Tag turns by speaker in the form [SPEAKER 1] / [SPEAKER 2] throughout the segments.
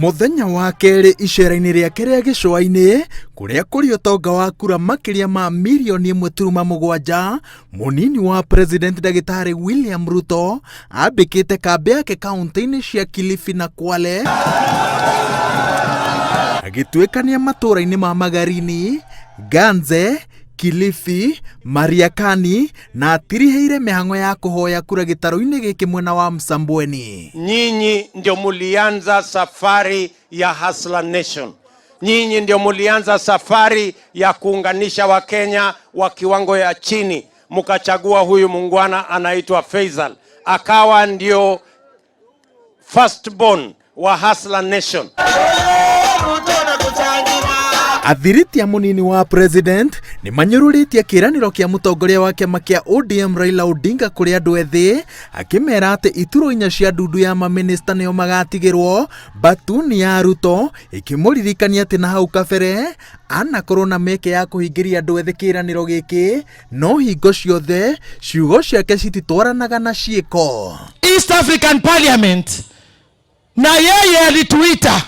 [SPEAKER 1] Muthenya wa keri icera-ini riake ria gicua-ini kuria kuri utonga wa kura makiria ma milioni 1.7, munini wa president Dagitari William Ruto ambikite kambi yake kaunti-ini cia Kilifi na Kwale, agituikania matura-ini ma Magarini, Ganze, Kilifi, Mariakani na atiriheire mihango ya kuhoya kura gitaro-ini giki mwena wa Msambweni.
[SPEAKER 2] Nyinyi ndio mulianza safari ya Hustler Nation. Nyinyi ndio mulianza safari ya kuunganisha Wakenya wa kiwango ya chini. Mukachagua huyu mungwana anaitwa Faisal, akawa ndio firstborn wa Hustler Nation.
[SPEAKER 1] Athiriti ya munini wa president ni manyururitie kiraniro kia mutongoria wa kiama kia ODM Raila Odinga kuri andu ethi, akimera ati ituro inya cia ndundu ya maminista nio magatigirwo, batuni ya Ruto ikimuririkania ati na hau kabere anakorwo na meke ya kuhingiria andu ethi kiraniro giki, no hingo ciothe ciugo ciake cititwaranaga na ciiko.
[SPEAKER 3] East African Parliament na yeye alituita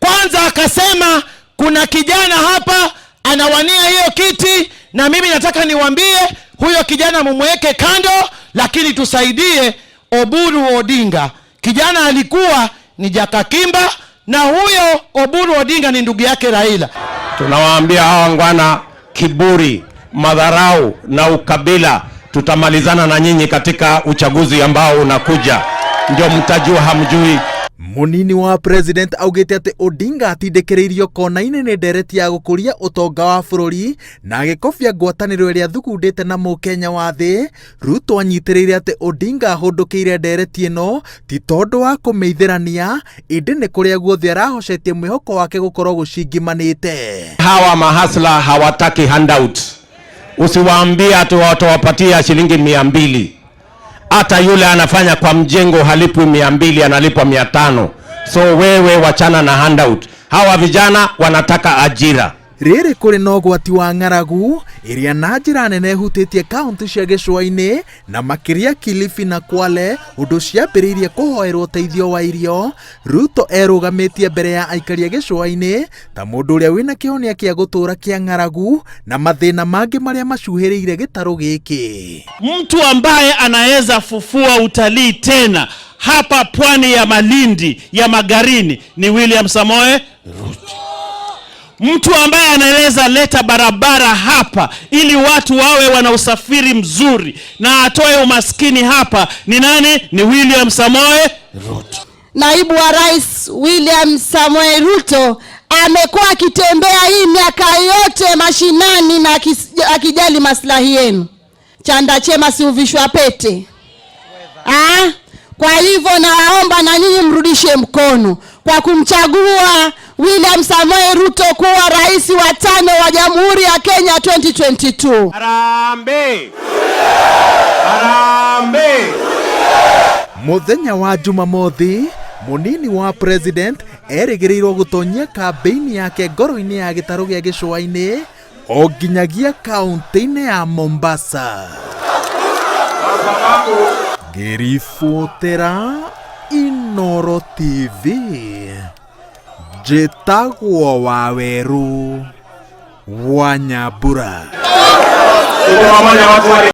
[SPEAKER 3] kwanza, akasema kuna kijana hapa anawania hiyo kiti, na mimi nataka niwaambie huyo kijana mumweke kando, lakini tusaidie Oburu Odinga. Kijana alikuwa ni Jakakimba na huyo Oburu Odinga ni ndugu yake Raila.
[SPEAKER 2] Tunawaambia hawa ngwana, kiburi, madharau na ukabila tutamalizana na nyinyi katika uchaguzi ambao unakuja, ndio mtajua hamjui.
[SPEAKER 1] Munini wa president augite ati Odinga atindikiriirio kona-ini ni ndereti ya gukuria utonga wa bururi na agikobia ngwataniro iria thugundite na mukenya wa thi. Ruto anyitiriire ati Odinga ahundukiire ndereti ino ti tondu wa kumeithirania, indi ni kuria guothe arahocetie mwihoko wake gukorwo gucingimanite.
[SPEAKER 2] Hawa mahasla hawataki handout. Usiwaambie ati watawapatia shilingi 200. Hata yule anafanya kwa mjengo halipwi 200, analipwa 500. So wewe wachana na handout. Hawa vijana wanataka ajira.
[SPEAKER 1] Riri kuri na ugwati wa ng'aragu iria na njira nene hutitie kaunti cia gicua-ini na makiria Kilifi na Kwale, undu ciambiriirie kuhoerwo teithio wa irio. Ruto erugamitie mbere ya aikaria gicua-ini ta mundu uria wina kihonia kia gutura kia ng'aragu na mathina mangi maria macuhiriire gitaro giki.
[SPEAKER 3] Mtu ambaye anaweza fufua utalii tena hapa pwani ya Malindi ya Magarini ni William Samoei Ruto. Mtu ambaye anaweza leta barabara hapa ili watu wawe wana usafiri mzuri na atoe umaskini hapa ni nani? Ni William Samoei Ruto.
[SPEAKER 4] Naibu wa Rais William Samoei Ruto amekuwa akitembea hii miaka yote mashinani na akijali maslahi yenu. Chanda chema si uvishwa pete. Kwa hivyo naomba na nyinyi mrudishe mkono kwa kumchagua William Samoei Ruto kuwa rais wa 5 wa Jamhuri ya Kenya 2022.
[SPEAKER 2] Harambee! Harambee!
[SPEAKER 1] Muthenya wa Jumamothi, munini wa president erigiriirwo gutonyia kambeini yake ngoro-ini ya gitaro gia gicua-ini o nginyagia kaunti-ini ya Mombasa. Ngiribotera Inooro TV, njĩtagwo Waweru wa Nyambura.